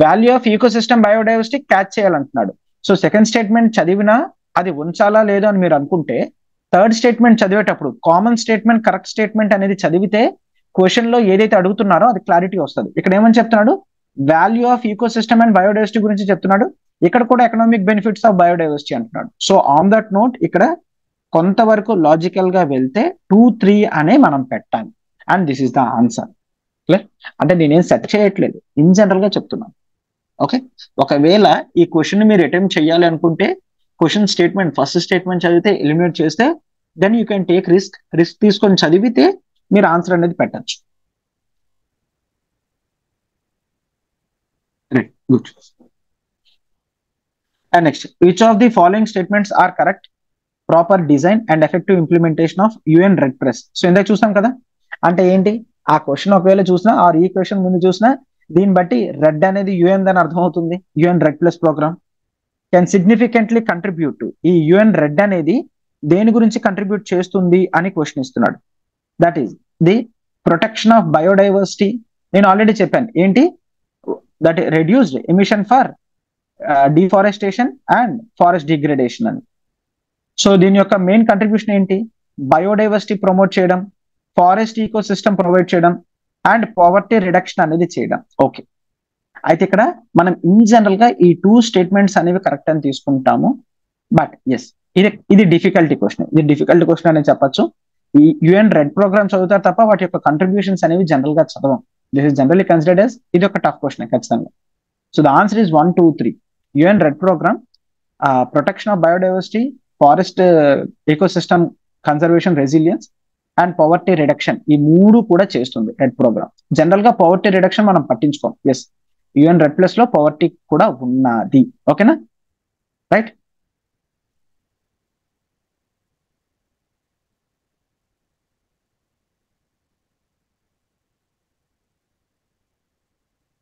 Value of ecosystem biodiversity catch చేయాలంటున్నాడు. So second statement చదివినా అది ఉంచాలా లేదో అని మీరు అనుకుంటే థర్డ్ స్టేట్మెంట్ చదివేటప్పుడు కామన్ స్టేట్మెంట్, కరెక్ట్ స్టేట్మెంట్ అనేది చదివితే క్వశ్చన్ లో ఏదైతే అడుగుతున్నారో అది క్లారిటీ వస్తుంది. ఇక్కడ ఏమని చెప్తున్నాడు? Value of ecosystem and biodiversity గురించి చెప్తున్నాడు. ఇక్కడ కూడా ఎకనామిక్ బెనిఫిట్స్ ఆఫ్ బయోడైవర్సిటీ అంటున్నాడు. సో ఆన్ దట్ నోట్ ఇక్కడ కొంతవరకు లాజికల్ గా వెళ్తే 2, 3 అనే మనం పెట్టాలి. And this is the answer. Clear, అంటే నేనేం సెట్ చేయట్లేదు, ఇన్ జనరల్ గా చెప్తున్నాను. ఓకే, ఒకవేళ ఈ క్వశ్చన్ మీరు అటెంప్ట్ చేయాలి అనుకుంటే క్వశ్చన్ స్టేట్మెంట్, ఫస్ట్ స్టేట్మెంట్ చదివితే ఎలిమినేట్ చేస్తే then you can take risk తీసుకొని చదివితే మీరు ఆన్సర్ అనేది పెట్టచ్చు. Right, good. And next, which of the following statements are correct? Proper design and effective implementation of UN REDD plus. So ఇందాక చూసాం కదా, అంటే ఏంటి ఆ క్వశ్చన్ ఒకవేళ చూసినా ఆర్ ఈ క్వశ్చన్ ముందు చూసినా దీన్ని బట్టి రెడ్ అనేది UN అని అర్థం అవుతుంది. UN REDD plus programme can significantly contribute to, ఈ UN రెడ్ అనేది దేని గురించి కంట్రిబ్యూట్ చేస్తుంది అని క్వశ్చన్ ఇస్తున్నాడు. That is the protection of biodiversity. నేను ఆల్రెడీ చెప్పాను ఏంటి, that reduced emission for deforestation and forest degradation అని. సో దీని యొక్క మెయిన్ కంట్రిబ్యూషన్ ఏంటి? బయోడైవర్సిటీ ప్రమోట్ చేయడం, ఫారెస్ట్ ఈకో సిస్టమ్ ప్రొవైడ్ చేయడం అండ్ పావర్టీ రిడక్షన్ అనేది చేయడం. ఓకే, అయితే ఇక్కడ మనం ఇన్ జనరల్ గా ఈ 2 స్టేట్మెంట్స్ అనేవి కరెక్ట్ అని తీసుకుంటాము. బట్ ఎస్, ఇది డిఫికల్టీ క్వశ్చన్ అని చెప్పొచ్చు. ఈ UN రెడ్ ప్రోగ్రామ్ చదువుతారు తప్ప వాటి యొక్క కంట్రిబ్యూషన్స్ అనేవి జనరల్ గా చదవం. This is generally considered as ఇది ఒక టఫ్ క్వశ్చన్ ఖచ్చితంగా. So the answer is 1, 2, 3. UN RED program, protection of biodiversity, forest ecosystem conservation resilience, and poverty reduction, ఈ మూడు కూడా చేస్తుంది రెడ్ ప్రోగ్రామ్. జనరల్ గా పవర్టీ రిడక్షన్ మనం పట్టించుకోం. ఎస్, యుఎన్ రెడ్ ప్లస్ లో పవర్టీ కూడా ఉన్నది. ఓకేనా, right.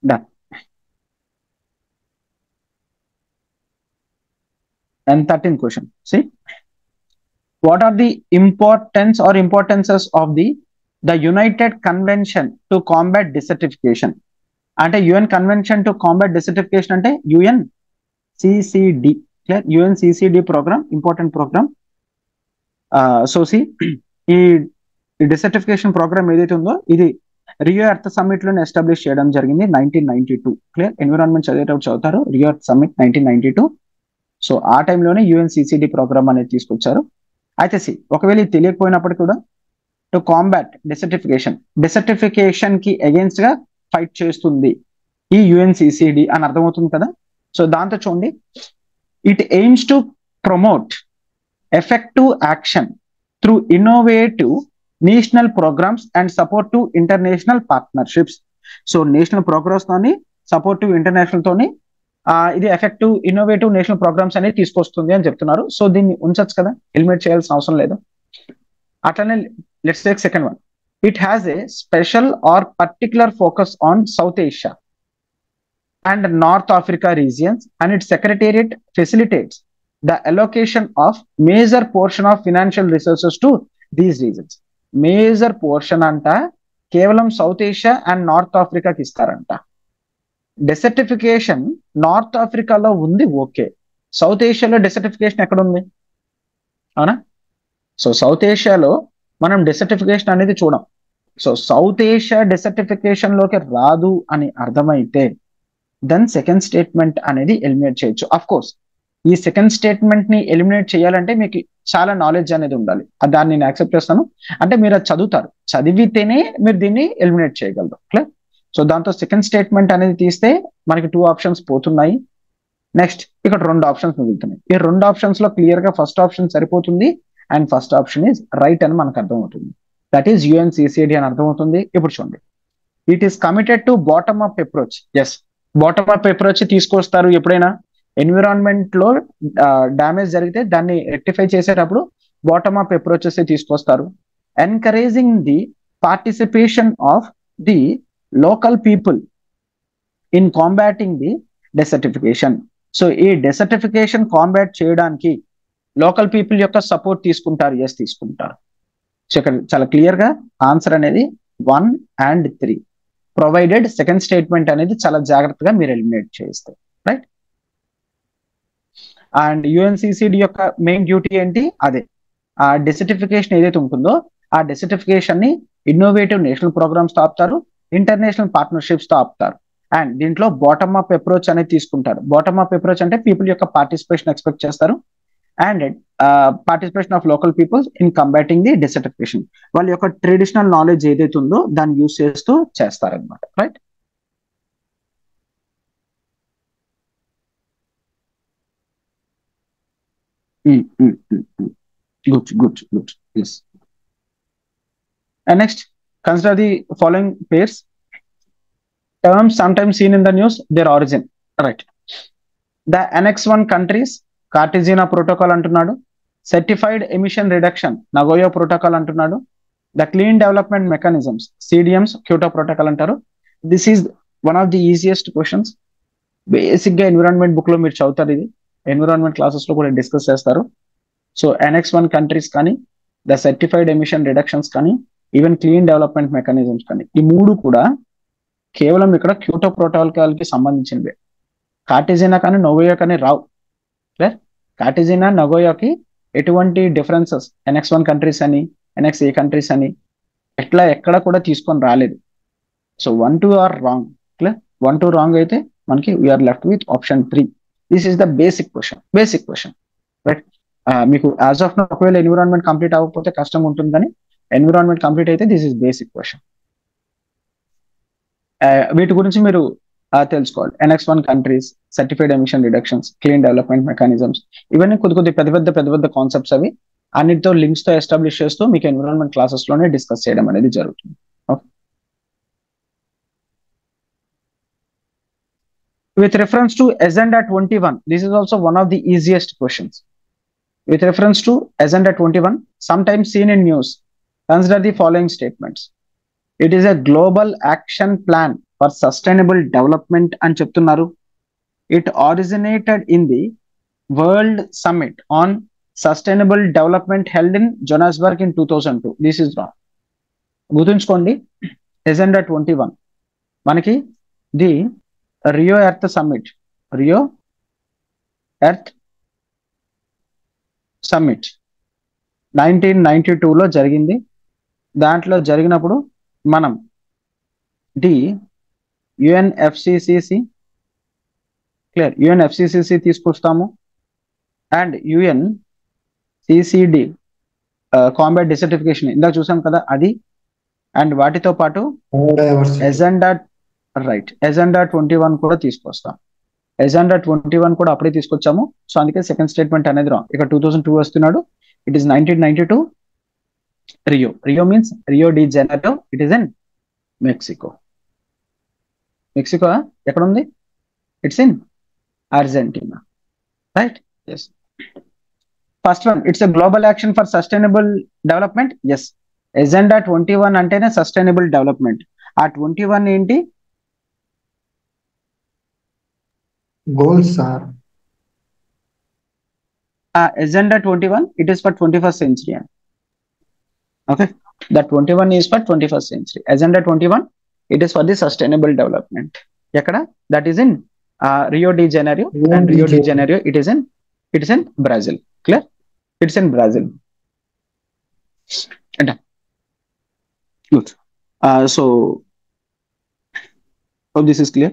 Done. And 13th question. See, what are the importance or importances of the United Convention to combat desertification? అంటే UN convention to combat desertification అంటే UN CCD. Clear, UN CCD programme important programme. So see, ఈ desertification programme ఏదైతే ఉందో ఇది Rio Earth Summit లోనే establish చేయడం జరిగింది 1992. Clear, environment చదివేటప్పుడు చదువుతారు రియో ఎర్త్ సమ్మిట్ 1992. సో ఆ టైంలోనే యుఎన్ సిసిడి ప్రోగ్రామ్ అనేది తీసుకొచ్చారు. అయితే సి, ఒకవేళ ఇది తెలియకపోయినప్పటికీ కూడా టు కాంబాట్ డెసర్టిఫికేషన్ కి అగేన్స్ట్ గా ఫైట్ చేస్తుంది ఈ యుఎన్సిసిడి అని అర్థమవుతుంది కదా. సో దాంతో చూడండి, it aims to promote effective action through innovative national programmes and support to international partnerships. So national programmes తోని సపోర్ట్ టు ఇంటర్నేషనల్ తోని ఇది ఎఫెక్టివ్ ఇన్నోవేటివ్ నేషనల్ ప్రోగ్రామ్స్ అనేది తీసుకొస్తుంది అని చెప్తున్నారు. సో దీన్ని ఉంచచ్చు కదా, ఎలిమినేట్ చేయాల్సిన అవసరం లేదు. అట్లనే let's take second one. It has a special or particular focus on South Asia and North Africa regions, and its secretariat facilitates the allocation of major portion of financial resources to these regions. Major portion anta kevalam South Asia and North Africa ki istaranta. Desertification North Africa lo undi, okay. South Asia lo desertification ekkada undi avana? So South Asia lo మనం డెసర్టిఫికేషన్ అనేది చూడం. So south Asia డెసర్టిఫికేషన్ లోకి రాదు అని అర్థమైతే then second statement అనేది eliminate చేయొచ్చు. Of course ఈ సెకండ్ స్టేట్మెంట్ ని ఎలిమినేట్ చేయాలంటే మీకు చాలా నాలెడ్జ్ అనేది ఉండాలి. దాన్ని నేను యాక్సెప్ట్ చేస్తాను. అంటే మీరు అది చదువుతారు, చదివితేనే మీరు దీన్ని ఎలిమినేట్ చేయగలరు. క్లియర్. సో దాంతో సెకండ్ స్టేట్మెంట్ అనేది తీస్తే మనకి 2 ఆప్షన్స్ పోతున్నాయి. నెక్స్ట్ ఇక్కడ 2 ఆప్షన్స్ మిగులుతున్నాయి. ఈ 2 ఆప్షన్స్ లో క్లియర్ గా ఫస్ట్ ఆప్షన్ సరిపోతుంది and first option is right అని మనకు అర్థమవుతుంది. దట్ ఈస్ యుఎన్సిసిడి అని అర్థమవుతుంది. ఇప్పుడు చూడండి, it is committed to bottom up approach. Yes, bottom up approach తీసుకొస్తారు. ఎప్పుడైనా ఎన్విరాన్మెంట్ లో డ్యామేజ్ జరిగితే దాన్ని రెక్టిఫై చేసేటప్పుడు బాటమ్ అప్ అప్రోచెస్ తీసుకొస్తారు. Encouraging the participation of the local people in combating the desertification. So ఈ డెసర్టిఫికేషన్ కాంబాట్ చేయడానికి local people యొక్క సపోర్ట్ తీసుకుంటారు. ఎస్, తీసుకుంటారు. సో ఇక్కడ చాలా క్లియర్ గా ఆన్సర్ అనేది 1 and 3, ప్రొవైడెడ్ సెకండ్ స్టేట్మెంట్ అనేది చాలా జాగ్రత్తగా మీరు ఎలిమినేట్ చేస్తారు. రైట్. అండ్ యుఎన్సిసిడి యొక్క మెయిన్ డ్యూటీ ఏంటి? అదే ఆ డెసర్టిఫికేషన్ ఏదైతే ఉంటుందో ఆ డెసర్టిఫికేషన్ ని ఇన్నోవేటివ్ నేషనల్ ప్రోగ్రామ్స్ తో ఆపుతారు, ఇంటర్నేషనల్ పార్ట్నర్షిప్స్ తో ఆపుతారు. అండ్ దీంట్లో బాటమ్ అప్ అప్రోచ్ అనేది తీసుకుంటారు. బాటమ్ అప్ అప్రోచ్ అంటే పీపుల్ యొక్క పార్టిసిపేషన్ ఎక్స్పెక్ట్ చేస్తారు and participation of local peoples in combating the desertification. వాళ్ళ యొక్క ట్రెడిషనల్ నాలెడ్జ్ ఏదైతే ఉందో దాన్ని యూజ్ చేస్తూ చేస్తారనమాట. Right. Good. Yes. And next, consider the following pairs. Terms sometimes seen in the news, their origin. Right. The Annex 1 countries, Cartagena protocol అంటున్నాడు. Certified emission reduction, Nagoya protocol అంటున్నాడు. The clean development mechanisms, CDMs, Kyoto protocol అంటారు. This is one of the easiest questions. Basic గా environment book లో మీరు చదువుతారు, ఇది environment classes లో కూడా డిస్కస్ చేస్తారు. సో Annex 1 కంట్రీస్ కానీ, ద సర్టిఫైడ్ ఎమిషన్ రిడక్షన్స్ కానీ, ఈవెన్ క్లీన్ డెవలప్మెంట్ మెకానిజమ్స్ కానీ, ఈ 3 కూడా కేవలం ఇక్కడ క్యోటో ప్రోటోకాల్ కి సంబంధించినవే. కార్టిజినా కానీ నగోయా కానీ రావు. కార్టిజినా నగోయాకి ఎటువంటి డిఫరెన్సెస్ Annex 1 కంట్రీస్ అని, Annex A కంట్రీస్ అని ఎక్కడ కూడా తీసుకొని రాలేదు. So 1, 2 are wrong. Clear. 1, 2 wrong అయితే మనకి we're left with option 3. This is the basic question. Right. మీకు యాజ్ ఆఫ్ నో ఒకవేళ ఎన్విరాన్మెంట్ కంప్లీట్ అవ్వకపోతే కష్టంగా ఉంటుంది, కానీ ఎన్విరాన్మెంట్ కంప్లీట్ అయితే దిస్ ఈస్ బేసిక్ క్వశ్చన్. వీటి గురించి మీరు తెలుసుకోవాలి. NX1 countries, certified emission reductions, clean development mechanisms, ఇవన్నీ కొద్ది పెద్ద పెద్ద కాన్సెప్ట్స్ అవి. అన్నిటితో లింక్స్ తో ఎస్టాబ్లిష్ చేస్తూ మీకు ఎన్విరాన్మెంట్ క్లాసెస్ లోనే డిస్కస్ చేయడం అనేది జరుగుతుంది. With reference to Agenda 21, this is also one of the easiest questions. With reference to Agenda 21, sometimes seen in news, consider the following statements. It is a global action plan for sustainable development అని చెప్తున్నారు. It originated in the World Summit on Sustainable Development held in Johannesburg in 2002. This is wrong. గుర్తుంచుకోండి, Agenda 21 మనకి the Rio Earth Summit, Rio Earth Summit 1992లో జరిగింది. దాంట్లో జరిగినప్పుడు మనం the UNFCCC తీసుకొస్తాము అండ్ యుఎన్సిసిడి కాంబాట్ డిసర్టిఫికేషన్ ఇందాక చూసాం కదా అది. అండ్ వాటితో పాటు ఎజెండా 21 కూడా తీసుకొస్తాం. ఎజెండా 21 కూడా అప్పుడే తీసుకొచ్చాము. సో అందుకే సెకండ్ స్టేట్మెంట్ అనేది రాంగ్. ఇక్కడ 2002 వస్తున్నాడు. It is 1992 Rio. Rio means Rio de Janeiro. It is in Mexico. Mexico ఎక్కడ ఉంది? It's in Argentina, right? Yes. First one, it's a global action for sustainable development. Yes, agenda 21 అంటేనే sustainable development. ఆ 21 ఏంటి? Goals sir. Agenda 21, it is for 21st century. Okay, that 21 is for 21st century. Agenda 21, it is for the sustainable development. Yakada? That is in Rio de Janeiro. And Rio de Janeiro, it is in Brazil. Clear? It's in Brazil. Done. Good. So hope this is clear.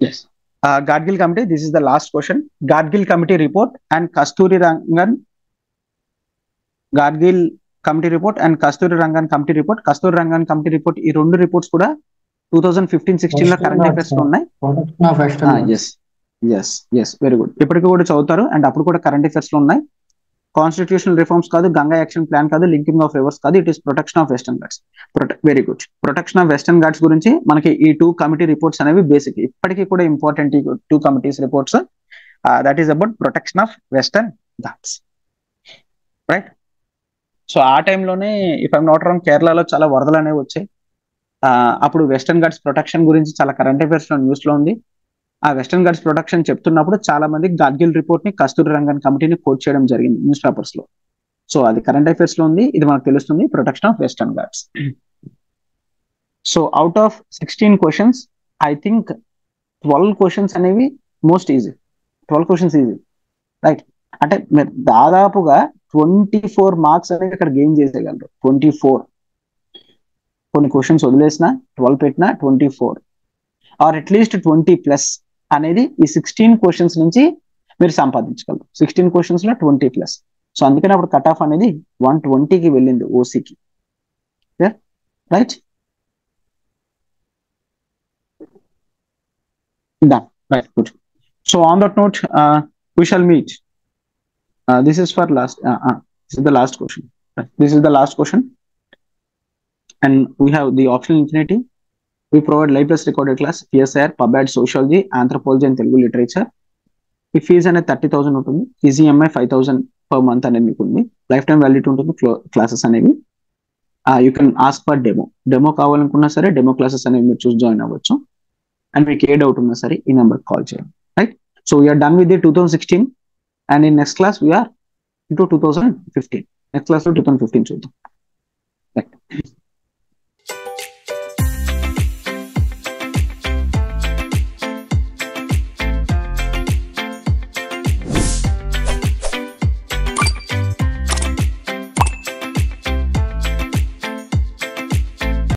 Yes. Gadgil committee, this is the last question. Gadgil committee report and Kasturi Rangan committee report and Kasturi Rangan committee report. Kasturi Rangan committee report, ఈ రెండు reports కూడా 2015-16 లో current affairs లో ఉన్నాయి. Yes very good. ఇప్పటికి కూడా చదువుతారు and అప్పుడు కూడా కరెంట్ అఫైర్స్ లో ఉన్నాయి. కాన్స్టిట్యూషనల్ రిఫార్మ్స్ కాదు, గంగా యాక్షన్ ప్లాన్ కాదు, లింకింగ్ ఆఫ్ రివర్స్ కాదు, it is protection of Western Ghats. Very good. Protection of Western Ghats గురించి మనకి ఈ 2 కమిటీ రిపోర్ట్స్ అనేవి బేసిక్, ఇప్పటికీ కూడా ఇంపార్టెంట్. ఈ 2 committees reports, that is about protection of Western Ghats, right? So ఆ టైంలోనే ఇఫ్ ఐఎమ్ నాట్ రాంగ్ కేరళలో చాలా వరదలు అనేవి వచ్చాయి. అప్పుడు వెస్టర్న్ ఘాట్స్ ప్రొటెక్షన్ గురించి చాలా కరెంట్ అఫైర్స్ లో న్యూస్ లో ఉంది. ఆ వెస్టర్న్ ఘాట్స్ ప్రొటెక్షన్ చెప్తున్నప్పుడు చాలా మంది గాడ్గిల్ రిపోర్ట్ ని, కస్తూరి రంగన్ కమిటీని కోట్ చేయడం జరిగింది న్యూస్ పేపర్స్ లో. సో అది కరెంట్ అఫైర్స్ లో ఉంది, ఇది మనకు తెలుస్తుంది. Protection of Western Ghats. So out of 16 questions, I think 12 questions అనేవి most easy. 12 questions easy, right? అంటే మీరు దాదాపుగా 24 మార్క్స్ అనేవి ఇక్కడ గెయిన్ చేసేయగలరు. 24. కొన్ని క్వశ్చన్స్ వదిలేసిన 12 పెట్టినా 24 ఆర్ అట్లీస్ట్ 20+ అనేది ఈ 16 క్వశ్చన్స్ నుంచి మీరు సంపాదించగలరు. 16 క్వశ్చన్స్ లో 20+. సో అందుకని అప్పుడు కట్ ఆఫ్ అనేది 120కి వెళ్ళింది ఓసీకి, right? Done. Right. Good. So on that note, we shall meet. This is for last. This is the last question. This is the last question, and we have the optional infinity. We provide live plus recorded class, PSR, PubAd, Sociology, Anthropology and Telugu Literature. ఈ fees అనేది 30,000 ఉంటుంది. ఈజీఎంఐ 5,000 per month అనేది మీకు ఉంది. Life time validity ఉంటుంది classes అనేవి. You can ask for demo కావాలనుకున్నా సరే డెమో క్లాసెస్ అనేవి మీరు చూసి జాయిన్ అవ్వచ్చు. అండ్ మీకు ఏ డౌట్ ఉన్నా సరే ఈ నెంబర్ కాల్ చేయండి, right? So we're done with the 2016 and in next class we're into 2015. Next class లో 2015 చూద్దాం, రైట్?